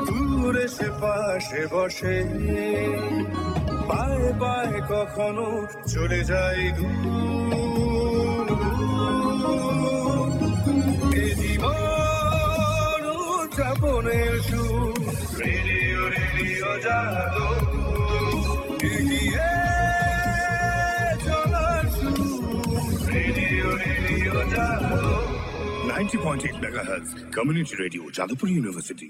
দূরে সে পাশে বসে, পায়ে পায়ে কখনো চলে যায় দূর। এ জীবন উদযাপনের সুর, রেডিও রেডিও জাগো, এগিয়ে চলার সুর, রেডিও রেডিও জাগো। 90.8 megahertz Community Radio, Jadavpur University.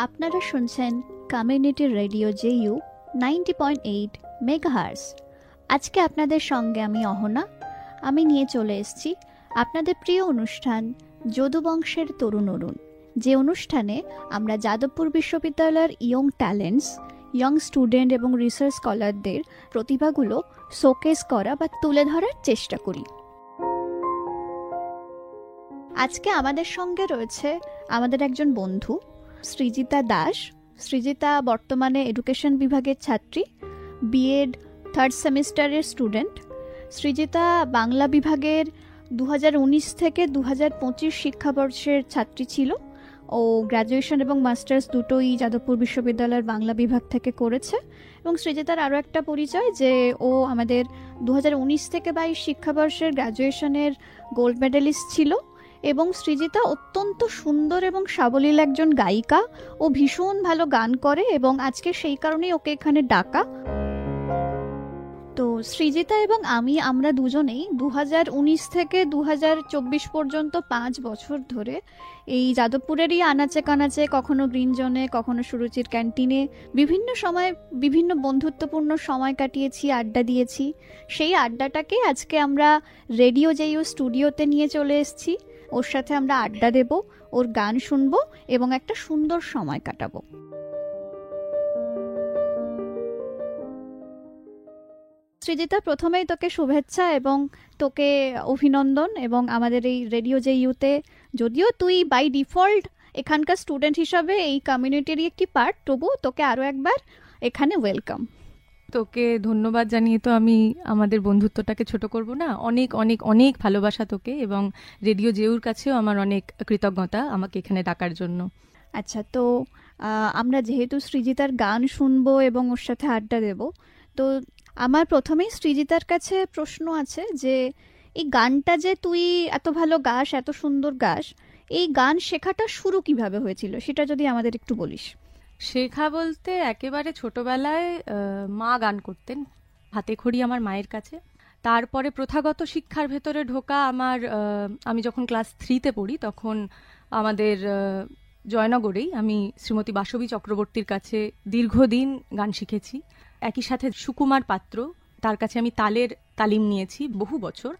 আপনারা শুনছেন কমিউনিটি রেডিও জেইউ 90.8 মেগাহার্জ। আজকে আপনাদের সঙ্গে আমি অহনা। আমি নিয়ে চলে এসেছি আপনাদের প্রিয় অনুষ্ঠান যদুবংশের তরুণ অরুণ, যে অনুষ্ঠানে আমরা যাদবপুর বিশ্ববিদ্যালয়ের ইয়ং ট্যালেন্টস, ইয়ং স্টুডেন্ট এবং রিসার্চ স্কলারদের প্রতিভাগুলো শোকেস করা বা তুলে ধরার চেষ্টা করি। আজকে আমাদের সঙ্গে রয়েছে আমাদের একজন বন্ধু সৃজিতা দাস। সৃজিতা বর্তমানে এডুকেশন বিভাগের ছাত্রী, বিএড থার্ড সেমিস্টারের স্টুডেন্ট। সৃজিতা বাংলা বিভাগের 2019 থেকে 2025 শিক্ষাবর্ষের ছাত্রী ছিল। ও গ্র্যাজুয়েশন এবং মাস্টার্স দুটোই যাদবপুর বিশ্ববিদ্যালয়ের বাংলা বিভাগ থেকে করেছে। এবং সৃজিতার আরও একটা পরিচয় যে ও আমাদের 2019 থেকে 22 শিক্ষাবর্ষের গ্র্যাজুয়েশনের গোল্ড মেডেলিস্ট ছিল। এবং সৃজিতা অত্যন্ত সুন্দর এবং সাবলীল একজন গায়িকা। ও ভীষণ ভালো গান করে এবং আজকে সেই কারণেই ওকে এখানে ডাকা। তো সৃজিতা এবং আমরা দুজনেই 2019 থেকে 2024 পর্যন্ত 5 বছর ধরে এই যাদবপুরেরই আনাচে কানাচে, কখনো গ্রিন জোনে, কখনো সুরুচির ক্যান্টিনে বিভিন্ন সময় বিভিন্ন বন্ধুত্বপূর্ণ সময় কাটিয়েছি, আড্ডা দিয়েছি। সেই আড্ডাটাকে আজকে আমরা রেডিও জেইউ স্টুডিওতে নিয়ে চলে এসেছি। ওর সাথে আমরা আড্ডা দেব, ওর গান শুনবো এবং একটা সুন্দর সময় কাটাবো। সৃজিতা, প্রথমেই তোকে শুভেচ্ছা এবং তোকে অভিনন্দন। এবং আমাদের এই রেডিও জেইউতে, যদিও তুই বাই ডিফল্ট এখানকার স্টুডেন্ট হিসাবে এই কমিউনিটিরই একটি পার্ট, তবু তোকে আরও একবার এখানে ওয়েলকাম। তোকে ধন্যবাদ জানিয়ে তো আমি আমাদের বন্ধুত্বটাকে ছোট করব না। অনেক অনেক অনেক ভালোবাসা তোকে, এবং রেডিও জেইউর কাছেও আমার অনেক কৃতজ্ঞতা আমাকে এখানে ডাকার জন্য। আচ্ছা, তো আমরা যেহেতু সৃজিতার গান শুনবো এবং ওর সাথে আড্ডা দেব, তো আমার প্রথমেই সৃজিতার কাছে প্রশ্ন আছে যে এই গানটা যে তুই এত ভালো গাস, এত সুন্দর গাস, এই গান শেখাটা শুরু কিভাবে হয়েছিল সেটা যদি আমাদের একটু বলিস। শেখা বলতে একেবারে ছোটবেলায় মা গান করতেন হাতে খড়ি আমার মায়ের কাছে। তারপরে প্রথাগত শিক্ষার ভেতরে ঢোকা আমি যখন ক্লাস 3-তে পড়ি তখন আমাদের জয়নগরেই আমি শ্রীমতী বাসবী চক্রবর্তীর কাছে দীর্ঘদিন গান শিখেছি। একই সাথে সুকুমার পাত্র, তার কাছে আমি তালের তালিম নিয়েছি বহু বছর।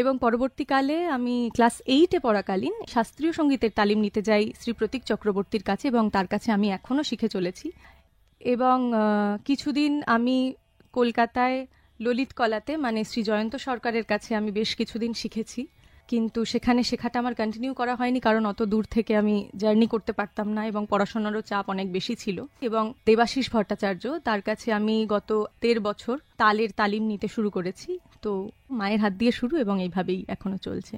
এবং পরবর্তীকালে আমি ক্লাস 8-এ পড়াকালীন শাস্ত্রীয় সঙ্গীতের তালিম নিতে যাই শ্রী প্রতীক চক্রবর্তীর কাছে, এবং তার কাছে আমি এখনও শিখে চলেছি। এবং কিছুদিন আমি কলকাতায় ললিত কলাতে, মানে শ্রী জয়ন্ত সরকারের কাছে আমি বেশ কিছুদিন শিখেছি। কিন্তু সেখানে শেখাটা আমার কন্টিনিউ করা হয়নি, কারণ অত দূর থেকে আমি জার্নি করতে পারতাম না এবং পড়াশোনারও চাপ অনেক বেশি ছিল। এবং দেবাশিস ভট্টাচার্য, তার কাছে আমি গত 13 বছর তালের তালিম নিতে শুরু করেছি। তো মায়ের হাত দিয়ে শুরু এবং এইভাবেই এখনো চলছে।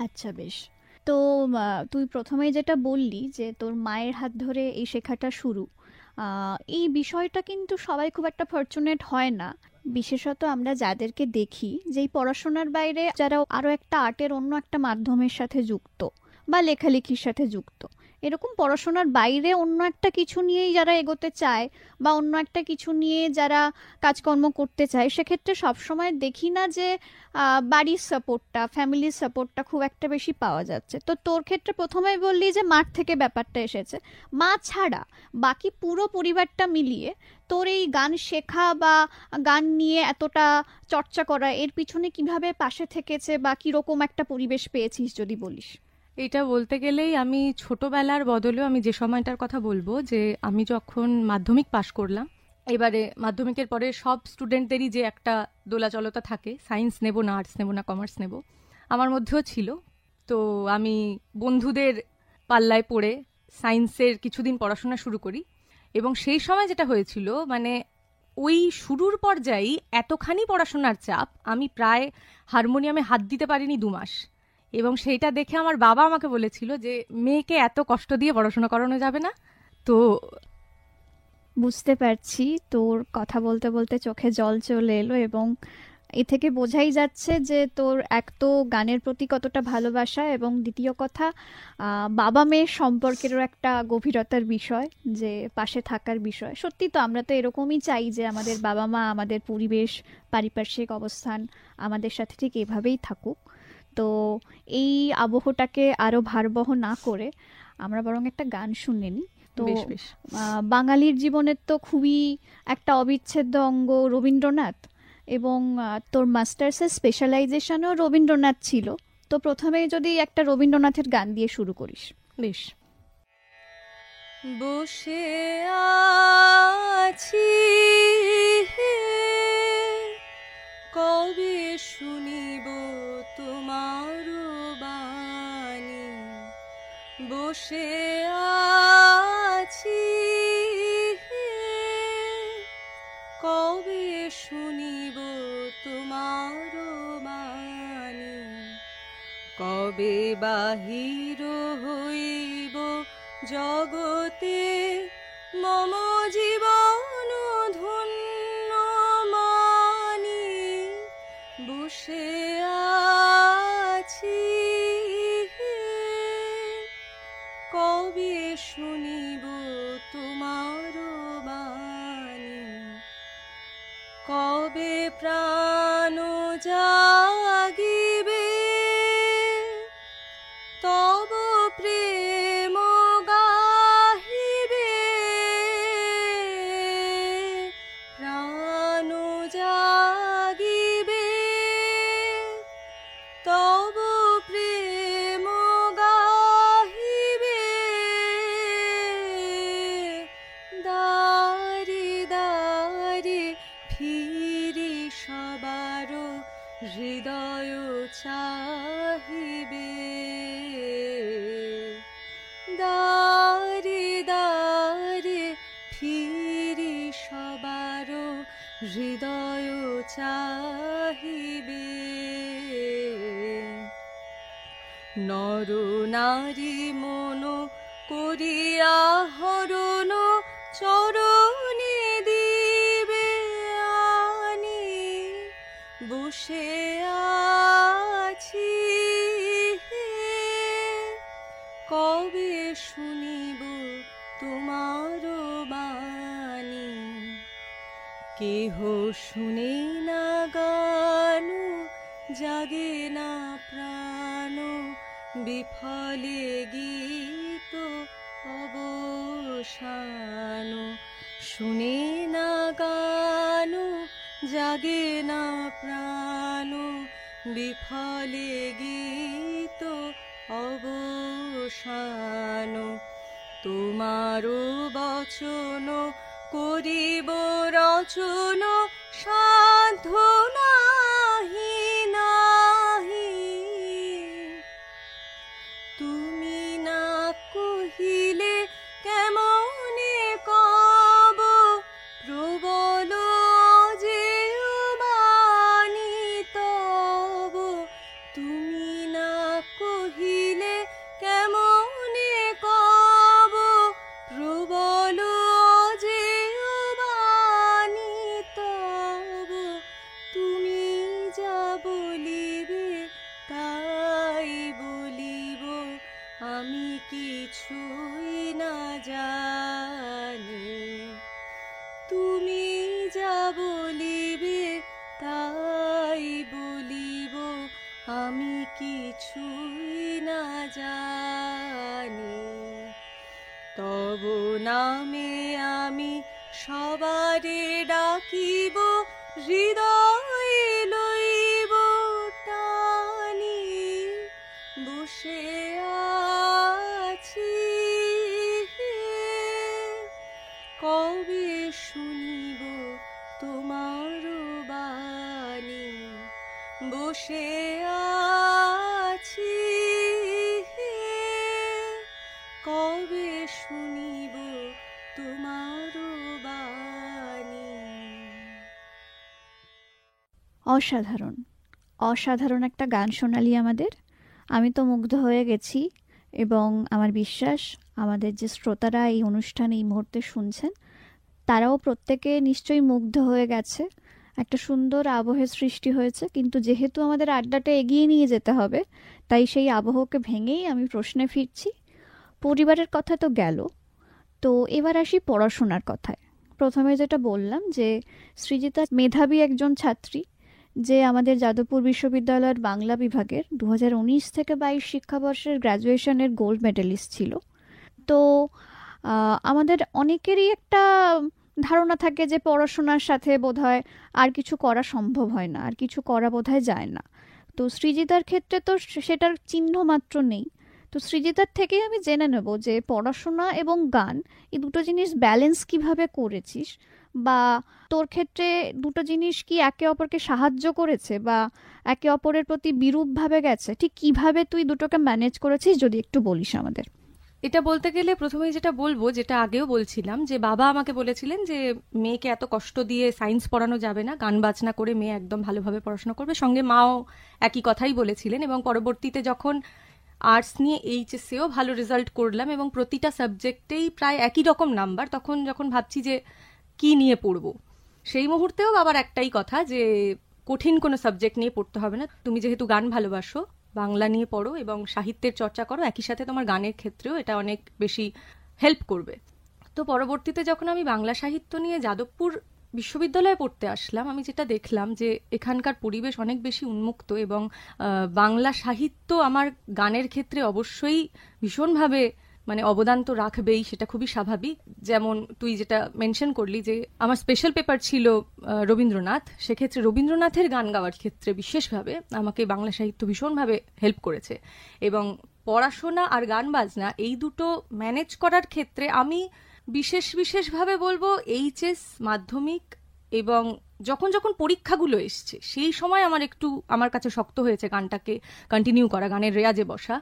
আচ্ছা, বেশ। তো তুই প্রথমেই যেটা বললি যে তোর মায়ের হাত ধরে এই শেখাটা শুরু, এই বিষয়টা কিন্তু সবাই খুব একটা ফরচুনেট হয় না। বিশেষত আমরা যাদেরকে দেখি যে এই পড়াশোনার বাইরে যারা আরও একটা আর্টের অন্য একটা মাধ্যমের সাথে যুক্ত বা লেখালেখির সাথে যুক্ত, এরকম পড়াশোনার বাইরে অন্য একটা কিছু নিয়েই যারা এগোতে চায় বা অন্য একটা কিছু নিয়ে যারা কাজকর্ম করতে চায়, সেক্ষেত্রে সবসময় দেখি না যে বাড়ির সাপোর্টটা, ফ্যামিলির সাপোর্টটা খুব একটা বেশি পাওয়া যাচ্ছে। তো তোর ক্ষেত্রে প্রথমেই বললি যে মাঠ থেকে ব্যাপারটা এসেছে। মা ছাড়া বাকি পুরো পরিবারটা মিলিয়ে তোর এই গান শেখা বা গান নিয়ে এতটা চর্চা করা, এর পিছনে কিভাবে পাশে থেকেছে বা কিরকম একটা পরিবেশ পেয়েছিস যদি বলিস। এটা বলতে গেলেই আমি ছোটবেলার বদলেও আমি যে সময়টার কথা বলবো, যে আমি যখন মাধ্যমিক পাশ করলাম, এবারে মাধ্যমিকের পরে সব স্টুডেন্টদেরই যে একটা দোলাচলতা থাকে, সায়েন্স নেব না আর্টস নেব না কমার্স নেব, আমার মধ্যেও ছিল। তো আমি বন্ধুদের পাল্লায় পড়ে সায়েন্সের কিছুদিন পড়াশোনা শুরু করি। এবং সেই সময় যেটা হয়েছিল, মানে ওই শুরুর পর্যায়েই এতখানি পড়াশোনার চাপ, আমি প্রায় হারমোনিয়ামে হাত দিতে পারিনি 2 মাস। এবং সেইটা দেখে আমার বাবা আমাকে বলেছিল যে মেয়েকে এত কষ্ট দিয়ে পড়াশোনা করানো যাবে না। তো বুঝতে পারছি, তোর কথা বলতে বলতে চোখে জল চলে এলো, এবং এ থেকে বোঝাই যাচ্ছে যে তোর এক তো গানের প্রতি কতটা ভালোবাসা, এবং দ্বিতীয় কথা বাবা মেয়ের সম্পর্কেরও একটা গভীরতার বিষয়, যে পাশে থাকার বিষয়। সত্যি তো আমরা তো এরকমই চাই যে আমাদের বাবা মা, আমাদের পরিবেশ, পারিপার্শ্বিক অবস্থান আমাদের সাথে ঠিক এভাবেই থাকুক। তো এই আবহটাকে আরো ভারবহ না করে আমরা বরং একটা গান শুনে নিই। তো বেশ বেশ। বাঙালির জীবনের তো খুবই একটা অবিচ্ছেদ্য অঙ্গ রবীন্দ্রনাথ, এবং তোর মাস্টার্সের স্পেশালাইজেশনও রবীন্দ্রনাথ ছিল। তো প্রথমেই যদি একটা রবীন্দ্রনাথের গান দিয়ে শুরু করিস। বেশ। বসে আছি কবে শুনিব তোমার বাণী, বসে আছি কবে শুনিব তোমার বাণী, কবে বাহির হইব জগতে মম জীবন ধন্য মানি, বসে আছি কবে শুনিব তোমার বাণী, কবে প্রাণ জাগিবে তব প্রেম গাহিবে, প্রাণ জাগিবে তব প্রেম গাহিবে, দাঁড়ি দাঁড়ি ফিরি সবার হৃদয় চাহিবে, দাঁড়ি দাঁড়ি ফিরি সবার হৃদয় চাহিবে, নর নারী মন করিয়া হরণ চরণে দিবে আনি, বসে আছি কবে শুনিব তোমার বাণী, কেহ শুনে না গান জাগে না প্রাণ, বিফলে গীত অবসান, শুনে না গান জাগে না প্রাণ, বিফলে গীত অবসান, তোমার বচন করিব রচন সাধ্য নাহি নাহি, তুমি না কহিলে কেমনে কব প্রবল যে বাণী তব, তুমি না কহিলে কেমনে কব প্রবল যে বাণী তব, তুমি যা বলিবে তাই বলিব, আমি কিছুই না জানি, তুমি যা বলিবে তাই বলিব, আমি কিছুই না জানি, তব নামে আমি সবারে ডাকিব, হৃদয় লইব টানি, বসে আছি কবে শুনিব তোমার বাণী, বসে আছি কবে শুনিব তোমার বাণী। অসাধারণ, অসাধারণ একটা গান শোনালি আমাদের। আমি তো মুগ্ধ হয়ে গেছি, এবং আমার বিশ্বাস আমাদের যে শ্রোতারা এই অনুষ্ঠান এই মুহূর্তে শুনছেন তারাও প্রত্যেকে নিশ্চয়ই মুগ্ধ হয়ে গেছে। একটা সুন্দর আবহের সৃষ্টি হয়েছে, কিন্তু যেহেতু আমাদের আড্ডাটা এগিয়ে নিয়ে যেতে হবে, তাই সেই আবহকে ভেঙেই আমি প্রশ্নে ফিরছি। পরিবারের কথা তো গেল, তো এবার আসি পড়াশোনার কথায়। প্রথমে যেটা বললাম যে সৃজিতা মেধাবী একজন ছাত্রী, যে আমাদের যাদবপুর বিশ্ববিদ্যালয়ের বাংলা বিভাগের 2019 থেকে 22 শিক্ষাবর্ষের গ্র্যাজুয়েশনের গোল্ড মেডেলিস্ট ছিল। তো আমাদের অনেকেরই একটা ধারণা থাকে যে পড়াশোনার সাথে বোধহয় আর কিছু করা সম্ভব হয় না, আর কিছু করা বোধহয় যায় না। তো সৃজিতার ক্ষেত্রে তো সেটার চিহ্ন মাত্র নেই। তো সৃজিতার থেকেই আমি জেনে নেব যে পড়াশোনা এবং গান, এই দুটো জিনিস ব্যালেন্স কিভাবে করেছিস, বা তোর ক্ষেত্রে দুটো জিনিস কি একে অপরকে সাহায্য করেছে বা একে অপরের প্রতি বিরূপভাবে গেছে, ঠিক কিভাবে তুই দুটোকে ম্যানেজ করেছিস যদি একটু বলিস আমাদের। এটা বলতে গেলে প্রথমেই যেটা বলবো, যেটা আগেও বলছিলাম, যে বাবা আমাকে বলেছিলেন যে মেয়েকে এত কষ্ট দিয়ে সায়েন্স পড়ানো যাবে না, গান বাজনা করে মেয়ে একদম ভালোভাবে পড়াশোনা করবে। সঙ্গে মাও একই কথাই বলেছিলেন। এবং পরবর্তীতে যখন আর্টস নিয়ে এইচএসেও ভালো রেজাল্ট করলাম এবং প্রতিটা সাবজেক্টেই প্রায় একই রকম নাম্বার, তখন যখন ভাবছি যে কি নিয়ে পড়বো, সেই মুহূর্তেও বাবার একটাই কথা যে কঠিন কোনো সাবজেক্ট নিয়ে পড়তে হবে না, তুমি যেহেতু গান ভালোবাসো বাংলা নিয়ে পড়ো এবং সাহিত্যের চর্চা করো, একই সাথে তোমার গানের ক্ষেত্রেও এটা অনেক বেশি হেল্প করবে। তো পরবর্তীতে যখন আমি বাংলা সাহিত্য নিয়ে যাদবপুর বিশ্ববিদ্যালয়ে পড়তে আসলাম, আমি যেটা দেখলাম যে এখানকার পরিবেশ অনেক বেশি উন্মুক্ত এবং বাংলা সাহিত্য আমার গানের ক্ষেত্রে অবশ্যই ভীষণভাবে মানে অবদান তো রাখবেই, সেটা খুবই স্বাভাবিক। যেমন তুই যেটা মেনশন করলি যে আমার স্পেশাল পেপার ছিল রবীন্দ্রনাথ, সেক্ষেত্রে রবীন্দ্রনাথের গান গাওয়ার ক্ষেত্রে বিশেষভাবে আমাকে বাংলা সাহিত্য ভীষণভাবে হেল্প করেছে। এবং পড়াশোনা আর গান বাজনা এই দুটো ম্যানেজ করার ক্ষেত্রে আমি বিশেষভাবে বলবো এইচএস, মাধ্যমিক এবং যখন যখন পরীক্ষাগুলো এসছে সেই সময় আমার কাছে শক্ত হয়েছে গানটাকে কন্টিনিউ করা, গানের রেয়াজে বসা।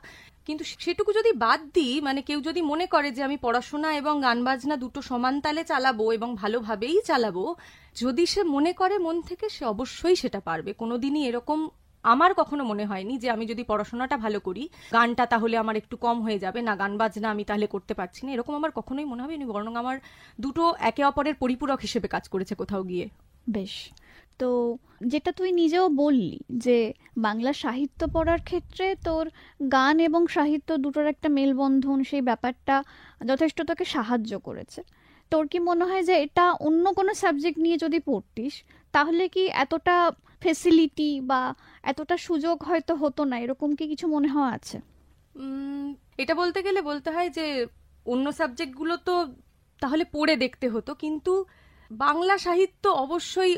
কিন্তু সেটুকু যদি বাদ দিই, মানে কেউ যদি মনে করে যে আমি পড়াশোনা এবং গান বাজনা দুটো সমান তালে চালাবো এবং ভালোভাবেই চালাবো, যদি সে মনে করে মন থেকে, সে অবশ্যই সেটা পারবে। কোনোদিনই এরকম আমার কখনো মনে হয়নি যে আমি যদি পড়াশোনাটা ভালো করি গানটা তাহলে আমার একটু কম হয়ে যাবে, না গান বাজনা আমি তাহলে করতে পারছি না, এরকম আমার কখনোই মনে হয়নি। বরং আমার দুটো একে অপরের পরিপূরক হিসেবে কাজ করেছে কোথাও গিয়ে। বেশ। তো যেটা তুই নিজেও বললি যে বাংলা সাহিত্য পড়ার ক্ষেত্রে তোর গান এবং সাহিত্য দুটোর একটা মেলবন্ধন, সেই ব্যাপারটা যথেষ্ট তোকে সাহায্য করেছে। তোর কি মনে হয় যে এটা অন্য কোনো সাবজেক্ট নিয়ে যদি পড়তিস তাহলে কি এতটা ফেসিলিটি বা এতটা সুযোগ হয়তো হতো না, এরকম কি কিছু মনে হওয়া আছে? এটা বলতে গেলে বলতে হয় যে অন্য সাবজেক্টগুলো তো তাহলে পড়ে দেখতে হতো, কিন্তু বাংলা সাহিত্য অবশ্যই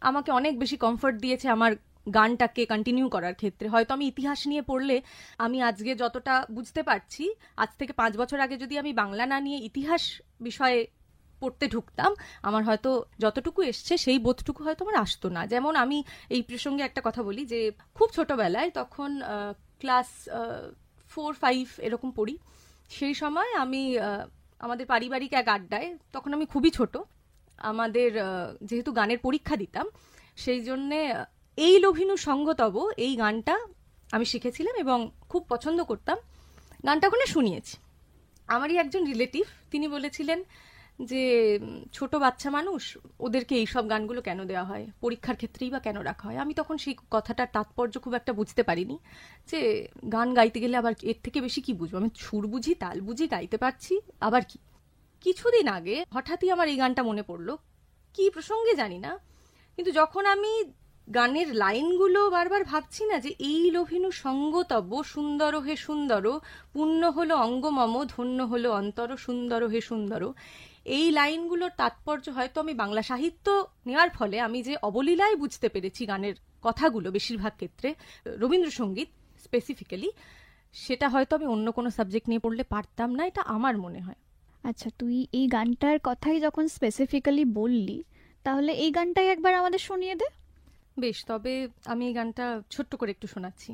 আমাকে অনেক বেশি কমফর্ট দিয়েছে আমার গানটাকে কন্টিনিউ করার ক্ষেত্রে। হয়তো আমি ইতিহাস নিয়ে পড়লে আমি আজকে যতটা বুঝতে পারছি, আজ থেকে 5 বছর আগে যদি আমি বাংলা না নিয়ে ইতিহাস বিষয়ে পড়তে ঢুকতাম, আমার হয়তো যতটুকু এসছে সেই বোধটুকু হয়তো আমার আসতো না। যেমন আমি এই প্রসঙ্গে একটা কথা বলি যে খুব ছোটবেলায়, তখন ক্লাস 4-5 এরকম পড়ি, সেই সময় আমি আমাদের পারিবারিক এক আড্ডায়, তখন আমি খুবই ছোট, আমাদের যেহেতু গানের পরীক্ষা দিতাম, সেই জন্যে এই লভিনু সঙ্গতব এই গানটা আমি শিখেছিলাম এবং খুব পছন্দ করতাম। গানটা ওখানে শুনিয়েছি। আমারই একজন রিলেটিভ, তিনি বলেছিলেন যে ছোট বাচ্চা মানুষ, ওদেরকে এইসব গানগুলো কেন দেওয়া হয়, পরীক্ষার ক্ষেত্রেই বা কেন রাখা হয়। আমি তখন সেই কথাটার তাৎপর্য খুব একটা বুঝতে পারিনি, যে গান গাইতে গেলে আবার এর থেকে বেশি কি বুঝবো, আমি সুর বুঝি, তাল বুঝি, গাইতে পারছি, আবার কি। কিছুদিন আগে হঠাৎই আমার এই গানটা মনে পড়লো, কি প্রসঙ্গে জানি না, কিন্তু যখন আমি গানের লাইনগুলো বারবার ভাবছি না, যে এই লোভিনু সঙ্গতব্য সুন্দর হে সুন্দর, পুণ্য হলো অঙ্গ মম, ধন্য হলো অন্তর, সুন্দর হে সুন্দর, এই লাইনগুলোর তাৎপর্য হয়তো আমি বাংলা সাহিত্য নেওয়ার ফলে আমি যে অবলীলায় বুঝতে পেরেছি গানের কথাগুলো, বেশিরভাগ ক্ষেত্রে রবীন্দ্রসঙ্গীত স্পেসিফিক্যালি, সেটা হয়তো আমি অন্য কোনো সাবজেক্ট নিয়ে পড়লে পারতাম না, এটা আমার মনে হয়। আচ্ছা, তুই এই গানটার কথাই যখন স্পেসিফিক্যালি বললি, তাহলে এই গানটাই একবার আমাদের শুনিয়ে দে। বেশ, তবে আমি এই গানটা ছোট্ট করে একটু শোনাচ্ছি।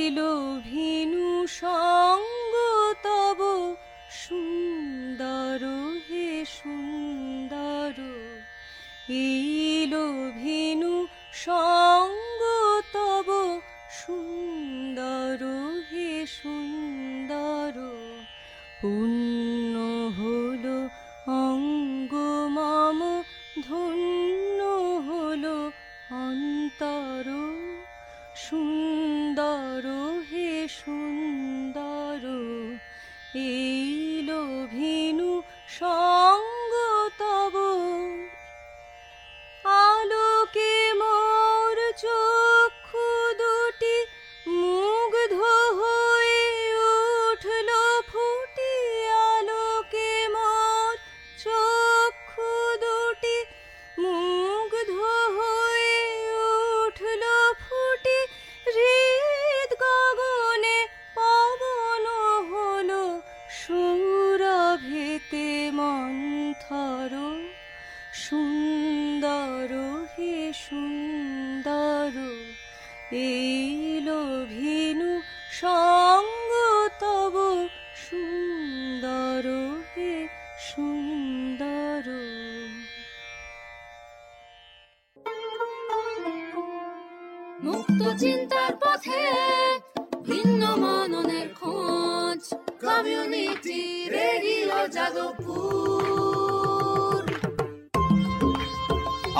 এলো ভিনু সঙ্গ তব সুন্দর হে এইলো ভিনু সঙ্গ তব সুন্দর হে সুন্দর, পুণ্য হলো অঙ্গ মম, ধন্য হলো অন্তর, সুন্দর হে সুন্দর, এইলো ভিনু সঙ্গ তব। আলোকে মোর চক্ষু দুটি মুগ্ধ হয়ে উঠল ফুটি, আলোকে মোর চক্ষু দুটি মুগ্ধ হয়ে উঠল ফুটি, হৃদ গগনে পবন হলো সুরভিতে মন্থর, সুন্দর হে সুন্দর, এইলো ভিনু সঙ্গ তব সুন্দর হে সুন্দর। মুক্ত চিন্তার পথে ভিন্ন মননের খোঁজ, কমিউনিটি রেডিও যাদবপুর।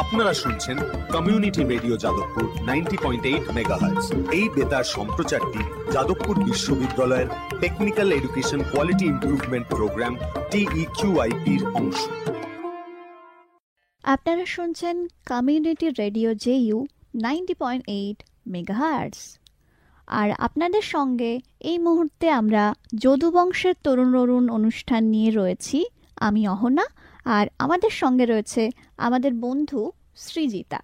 আপনারা শুনছেন কমিউনিটি রেডিও যাদবপুর 90.8 মেগাহার্টজ। এই বেতার সম্প্রচারটি যাদবপুর বিশ্ববিদ্যালয়ের technical education quality improvement programme TEQIP-র অংশ। আপনারা শুনছেন কমিউনিটি রেডিও JU 90.8 মেগাহার্টজ। আর আপনাদের সঙ্গে এই মুহূর্তে আমরা যদুবংশের তরুণ তরুণ অনুষ্ঠান নিয়ে রয়েছি। আমি অহনা, আর আমাদের সঙ্গে রয়েছে আমাদের বন্ধু সৃজিতা।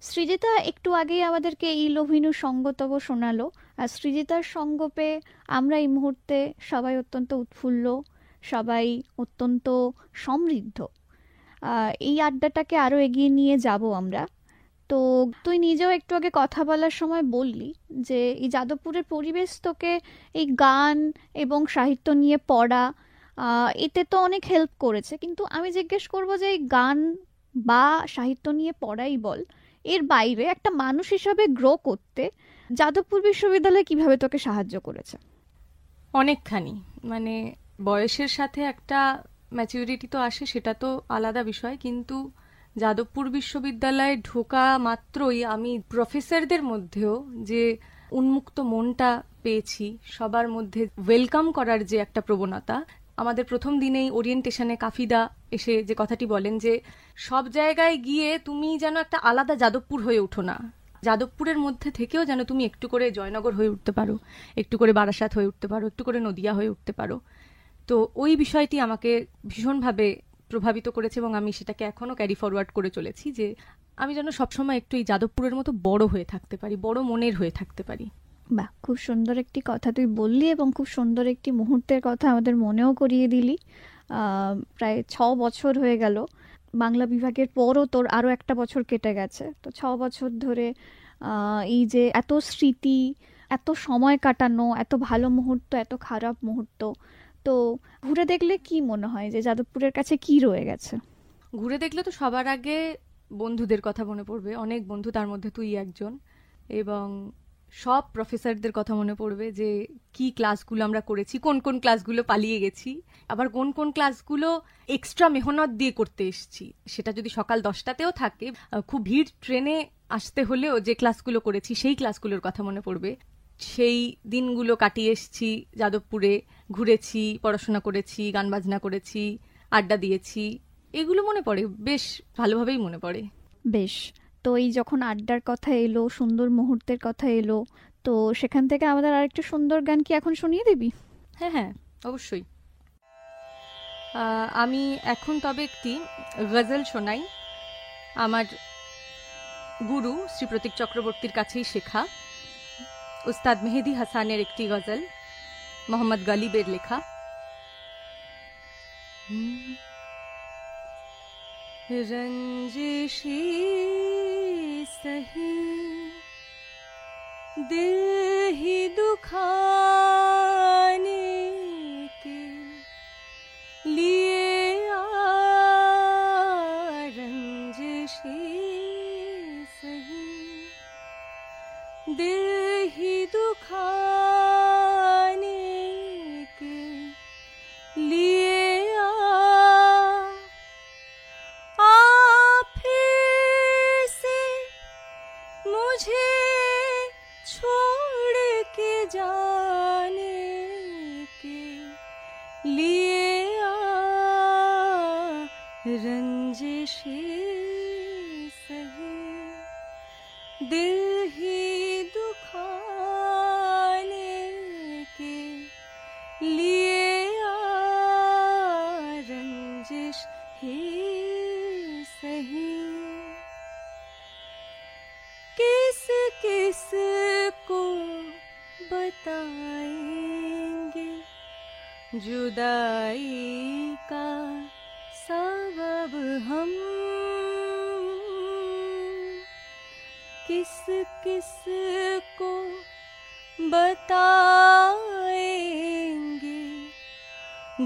সৃজিতা একটু আগেই আমাদেরকে এই লভিনু সঙ্গতব শোনালো, আর সৃজিতার সঙ্গ পেয়ে আমরা এই মুহূর্তে সবাই অত্যন্ত উৎফুল্ল, সবাই অত্যন্ত সমৃদ্ধ। এই আড্ডাটাকে আরও এগিয়ে নিয়ে যাব আমরা। তো তুই নিজেও একটু আগে কথা বলার সময় বললি যে এই যাদবপুরের পরিবেশ তোকে এই গান এবং সাহিত্য নিয়ে পড়া, এতে তো অনেক হেল্প করেছে। কিন্তু আমি জিজ্ঞেস করবো যে এই গান বা সাহিত্য নিয়ে পড়াই বল, এর বাইরে একটা মানুষ হিসাবে গ্রো করতে যাদবপুর বিশ্ববিদ্যালয় কিভাবে তোকে সাহায্য করেছে? অনেকখানি, মানে বয়সের সাথে একটা ম্যাচিউরিটি তো আসে, সেটা তো আলাদা বিষয়, কিন্তু যাদবপুর বিশ্ববিদ্যালয়ে ঢোকা মাত্রই আমি প্রফেসরদের মধ্যেও যে উন্মুক্ত মনটা পেয়েছি, সবার মধ্যে ওয়েলকাম করার যে একটা প্রবণতা। আমাদের প্রথম দিনেই ওরিয়েন্টেশনে কাফিদা এসে যে কথাটি বলেন যে সব জায়গায় গিয়ে তুমি যেন একটা আলাদা যাদবপুর হয়ে উঠো না, যাদবপুরের মধ্যে থেকেও যেন তুমি একটু করে জয়নগর হয়ে উঠতে পারো, একটু করে বারাসাত হয়ে উঠতে পারো, একটু করে নদিয়া হয়ে উঠতে পারো। তো ওই বিষয়টি আমাকে ভীষণভাবে প্রভাবিত করেছে এবং আমি সেটাকে এখনো ক্যারি ফরওয়ার্ড করে চলেছি, যে আমি যেন সবসময় একটু এই যাদবপুরের মতো বড় হয়ে থাকতে পারি, বড় মনের হয়ে থাকতে পারি। বাহ, খুব সুন্দর একটি কথা তুই বললি এবং খুব সুন্দর একটি মুহূর্তের কথা আমাদের মনেও করিয়ে দিলি। প্রায় 6 বছর হয়ে গেল বাংলা বিভাগের পরও, তোর আরও একটা বছর কেটে গেছে। তো 6 বছর ধরে এই যে এত স্মৃতি, এত সময় কাটানো, এত ভালো মুহূর্ত, এত খারাপ মুহূর্ত, তো ঘুরে দেখলে কি মনে হয় যে যাদবপুরের কাছে কি রয়ে গেছে? ঘুরে দেখলে তো সবার আগে বন্ধুদের কথা মনে পড়বে, অনেক বন্ধু, তার মধ্যে তুই একজন, এবং সব প্রফেসরদের কথা মনে পড়বে যে কি ক্লাসগুলো আমরা করেছি, কোন কোন ক্লাসগুলো পালিয়ে গেছি, আবার কোন কোন ক্লাসগুলো এক্সট্রা মেহনত দিয়ে করতে এসেছি। সেটা যদি সকাল 10টাতেও থাকে, খুব ভিড় ট্রেনে আসতে হলেও যে ক্লাসগুলো করেছি সেই ক্লাসগুলোর কথা মনে পড়বে। সেই দিনগুলো কাটিয়ে এসেছি যাদবপুরে, ঘুরেছি, পড়াশোনা করেছি, গান বাজনা করেছি, আড্ডা দিয়েছি, এগুলো মনে পড়ে, বেশ ভালোভাবেই মনে পড়ে। বেশ, তো এই যখন আড্ডার কথা এলো, সুন্দর মুহূর্তের কথা এলো, তো সেখান থেকে আমাদের আরেকটা সুন্দর গান কি এখন শুনিয়ে দিবি? হ্যাঁ হ্যাঁ, অবশ্যই। আমি এখন তবে একটি গজল শোনাই, আমার গুরু শ্রী প্রতীক চক্রবর্তীর কাছেই শেখা, উস্তাদ মেহেদি হাসানের একটি গজল, মোহাম্মদ গালিবের লেখা। रंजिशी सही दिल ही दुखाने के लिए आ, रंजिशी रंजिशी सही दिल ही दुखाने के लिए रंजिश ही सही किस किस को बताएंगे जुदाई का सबब हम किस किस को बताएंगे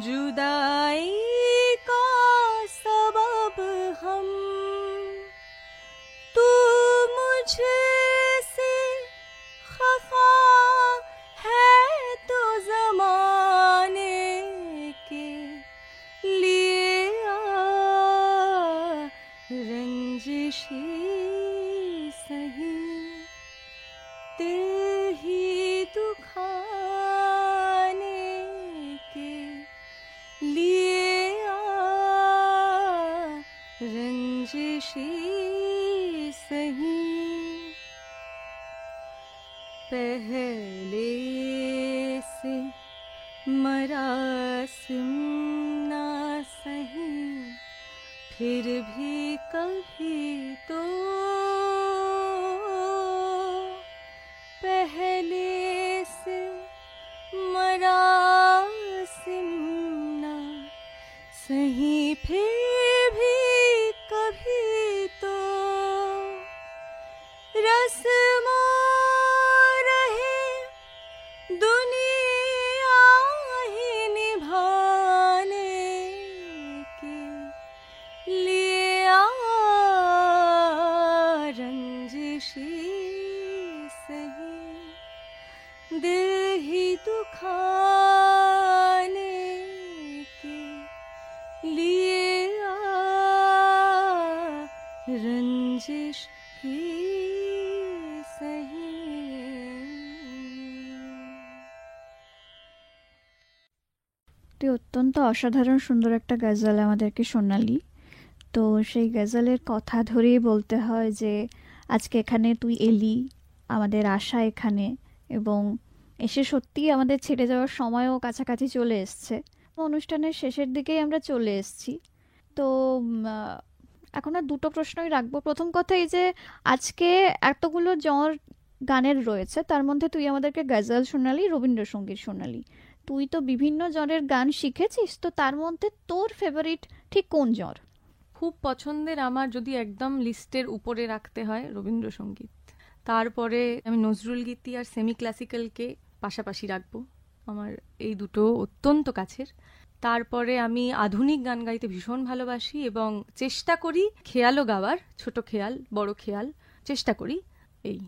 जुदाई का सबब हम तू मुझसे खफा है तो ज़माने के लिए रंजिशी सही दिल ही दुखाने के लिए रंजिशी सही पहले से मरासिम ना सही फिर भी कभी तो पहले से मरासिम ना सही फिर भी कभी तो रस्मों रहे दुनिया ही निभाने के लिए रंजिशी सही दिल ही दुखाने के लिए रंजिश ही सही। তুই অত্যন্ত অসাধারণ সুন্দর একটা গজল আমাদেরকে শোনালি। তো সেই গজলের কথা ধরেই বলতে হয় যে আজকে এখানে তুই এলি, আমাদের আশা এখানে, এবং এসে সত্যিই আমাদের ছেড়ে যাওয়ার সময়ও কাছাকাছি চলে এসছে। অনুষ্ঠানের শেষের দিকেই আমরা চলে এসেছি। তো এখন আর দুটো প্রশ্নই রাখবো। প্রথম কথা এই যে আজকে এতগুলো জন গানের রয়েছে, তার মধ্যে তুই আমাদেরকে গজল শোনালি, রবীন্দ্রসঙ্গীত শোনালি। তুই তো বিভিন্ন জনের গান শিখেছিস, তো তার মধ্যে তোর ফেভারিট ঠিক কোন জন? খুব পছন্দের আমার যদি একদম লিস্টের উপরে রাখতে হয় রবীন্দ্রসঙ্গীত, তারপরে আমি নজরুল গীতি আর সেমি ক্লাসিক্যালকে পাশাপাশি রাখবো, আমার এই দুটো অত্যন্ত কাছের। তারপরে আমি আধুনিক গান গাইতে ভীষণ ভালোবাসি এবং চেষ্টা করি খেয়ালও গাওয়ার, ছোট খেয়াল বড় খেয়াল চেষ্টা করি। এই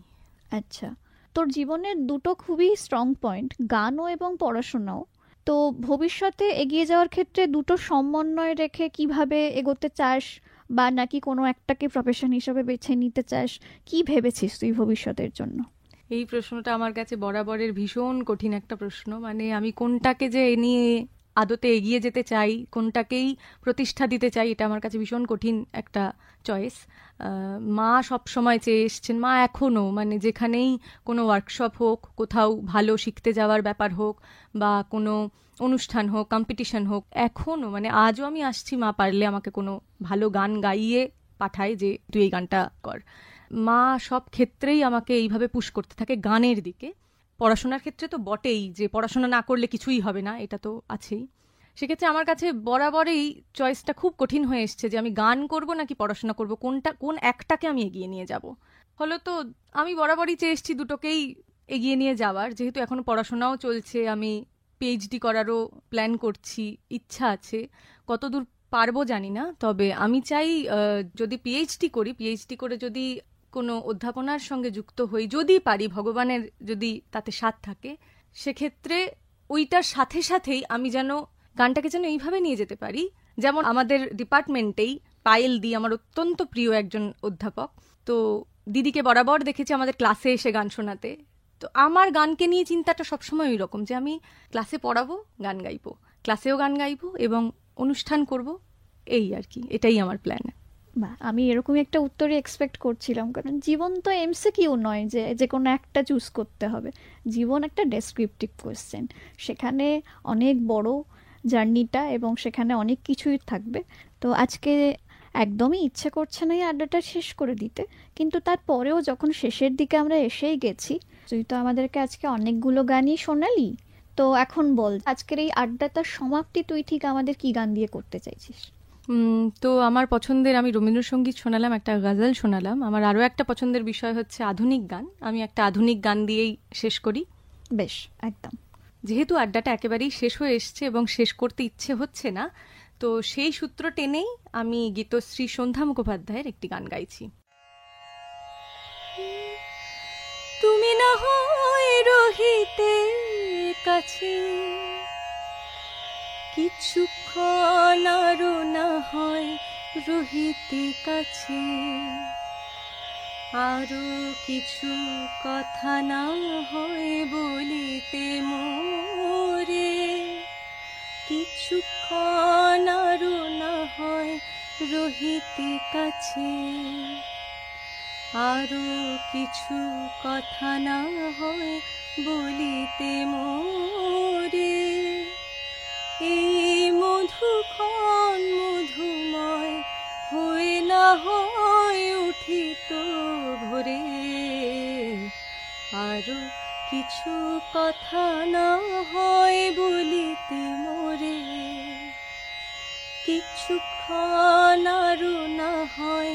আচ্ছা, তোর জীবনের দুটো খুবই স্ট্রং পয়েন্ট, গানও এবং পড়াশোনাও। তো ভবিষ্যতে এগিয়ে যাওয়ার ক্ষেত্রে দুটো সমন্বয় রেখে কিভাবে এগোতে চাস, বা নাকি কোনো একটাকে প্রফেশন হিসেবে বেছে নিতে চাস, কি ভেবেছিস তুই ভবিষ্যতের জন্য? এই প্রশ্নটা আমার কাছে বরাবরের ভীষণ কঠিন একটা প্রশ্ন। মানে আমি কোনটাকে যে এ নিয়ে আদতে এগিয়ে যেতে চাই, কোনটাকেই প্রতিষ্ঠা দিতে চাই, এটা আমার কাছে ভীষণ কঠিন একটা চয়েস। মা সব সময় চেয়ে এসছেন, মা এখনও, মানে যেখানেই কোনো ওয়ার্কশপ হোক, কোথাও ভালো শিখতে যাওয়ার ব্যাপার হোক, বা কোনো অনুষ্ঠান হোক, কম্পিটিশন হোক, এখনও মানে আজও আমি আসছি, মা পারলে আমাকে কোনো ভালো গান গাইয়ে পাঠায় যে তুই এই গানটা কর। মা সব ক্ষেত্রেই আমাকে এইভাবে পুশ করতে থাকে গানের দিকে। পড়াশোনার ক্ষেত্রে তো বটেই, যে পড়াশোনা না করলে কিছুই হবে না, এটা তো আছেই। সেক্ষেত্রে আমার কাছে বরাবরই চয়েসটা খুব কঠিন হয়ে এসছে যে আমি গান করব নাকি পড়াশোনা করব, কোন একটাকে আমি এগিয়ে নিয়ে যাব। ফলত আমি বরাবরই চেয়ে এসেছি দুটোকেই এগিয়ে নিয়ে যাওয়ার। যেহেতু এখনো পড়াশোনাও চলছে, আমি পিএইচডি করারও প্ল্যান করছি, ইচ্ছা আছে, কতদূর পারবো জানি না। তবে আমি চাই যদি পিএইচডি করি, পিএইচডি করে যদি কোনো অধ্যাপনার সঙ্গে যুক্ত হই, যদি পারি, ভগবানের যদি তাতে সাথ থাকে, সেক্ষেত্রে ওইটার সাথে সাথেই আমি যেন গানটাকে যেন এইভাবে নিয়ে যেতে পারি। যেমন আমাদের ডিপার্টমেন্টেই পায়েল দি আমার অত্যন্ত প্রিয় একজন অধ্যাপক, তো দিদিকে বরাবর দেখেছি আমাদের ক্লাসে এসে গান শোনাতে। তো আমার গানকে নিয়ে চিন্তাটা সবসময় ওই রকম যে আমি ক্লাসে পড়াবো, গান গাইবো, ক্লাসেও গান গাইবো এবং অনুষ্ঠান করব, এই আর কি, এটাই আমার প্ল্যান। বা আমি এরকমই একটা উত্তরই এক্সপেক্ট করছিলাম, কারণ জীবন তো এমসিকিউ নয় যে যে কোনো একটা চুজ করতে হবে। জীবন একটা ডেসক্রিপটিভ কোয়েশ্চেন, সেখানে অনেক বড় জার্নিটা এবং সেখানে অনেক কিছুই থাকবে। তো আজকে একদমই ইচ্ছে করছে না এই আড্ডাটা শেষ করে দিতে, কিন্তু তারপরেও যখন শেষের দিকে আমরা এসেই গেছি, তুই তো আমাদেরকে আজকে অনেকগুলো গানই শোনালি। তো এখন বল, আজকের এই আড্ডাটার সমাপ্তি তুই ঠিক আমাদের কি গান দিয়ে করতে চাইছিস? তো আমার পছন্দের, আমি রবীন্দ্রসঙ্গীত শোনালাম, একটা গজল শোনালাম। আমার আরও একটা পছন্দের বিষয় হচ্ছে আধুনিক গান। আমি একটা আধুনিক গান দিয়েই শেষ করি। বেশ, একদম। যেহেতু আড্ডাটা একেবারেই শেষ হয়ে এসছে এবং শেষ করতে ইচ্ছে হচ্ছে না, তো সেই সূত্র টেনেই আমি গীতশ্রী সন্ধ্যা মুখোপাধ্যায়ের একটি গান গাইছি। তুমি না হয় রহিতে কাছে, কিছুক্ষণ আরো না হয় রহিতে কাছে, আরো কিছু কথা না হয় বলিতে মোরে, কিছুক্ষণ আরো না হয় রহিতে কাছে, আরো কিছু কথা না হয় বলিতে মোরে, এই মধুক্ষণ মধুময় হয়ে না হয় উঠিত ভোরে, আরো কিছু কথা না হয় বলিতে মোরে, কিছুক্ষণ আরো না হয়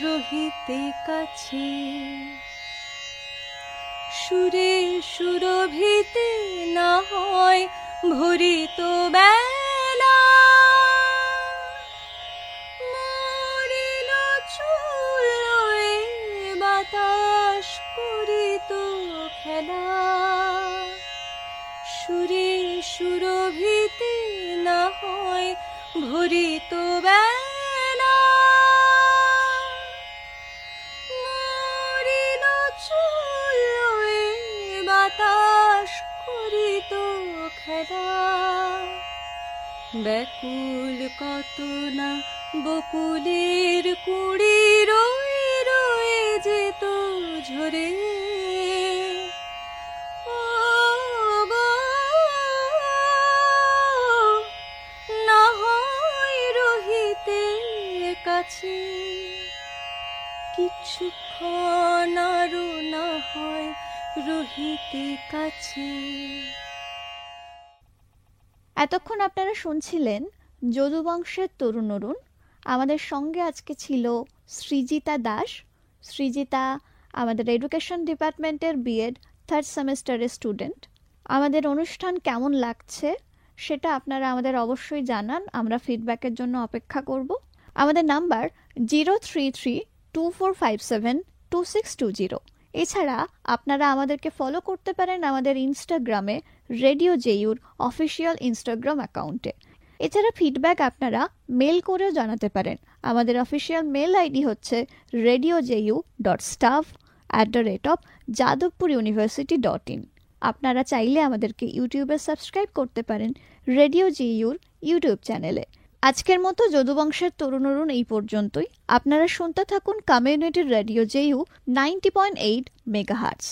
রহিতে কাছে, সুরে সুরভিতে না হয় ভরিত বেলা, মরিল চুলোয় বাতাস করিত খেলা, সুরে সুরভিতে না হয় ভরিত বেলা, মরিল চুলোয় বাতাস করিত খেলা, ব্যাকুল কত না বকুলের কুড়ি রয়ে রয়ে যেত ঝরে, ও গো না হয় রহিতে কাছে, কিছুক্ষণ আরো না হয় রহিতে কাছে। এতক্ষণ আপনারা শুনছিলেন যদুবংশের তরুণ অরুণ। আমাদের সঙ্গে আজকে ছিল সৃজিতা দাস। সৃজিতা আমাদের এডুকেশন ডিপার্টমেন্টের বিএড থার্ড সেমেস্টারের স্টুডেন্ট। আমাদের অনুষ্ঠান কেমন লাগছে সেটা আপনারা আমাদের অবশ্যই জানান, আমরা ফিডব্যাকের জন্য অপেক্ষা করব। আমাদের নাম্বার 03324572620। এছাড়া আপনারা আমাদেরকে ফলো করতে পারেন আমাদের ইনস্টাগ্রামে রেডিও জেইউর অফিসিয়াল ইনস্টাগ্রাম অ্যাকাউন্টে। এছাড়া ফিডব্যাক আপনারা মেল করেও জানাতে পারেন। আমাদের অফিসিয়াল মেল আইডি হচ্ছে radio.staff@jadavpuruniversity.in। আপনারা চাইলে আমাদেরকে ইউটিউবে সাবস্ক্রাইব করতে পারেন রেডিও জেইউর ইউটিউব চ্যানেলে। আজকের মতো যদুবংশের তরুণ অরুণ এই পর্যন্তই। আপনারা শুনতে থাকুন কমিউনিটি রেডিও জেইউ 90.8 মেগাহার্টজ।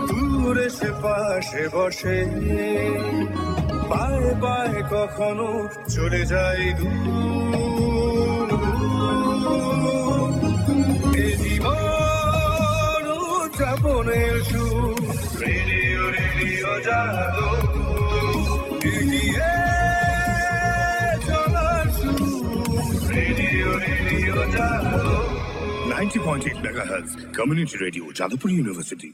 দূরে সে পাশে বসে পায়ে পায়ে কখনো চলে যায় দূর, এ জীবন উদযাপনের সুর, রেডিও রেডিও যাদবপুর, এগিয়ে চলার সুর, radio radio Jadavpur 90.8 megahertz community radio Jadavpur university.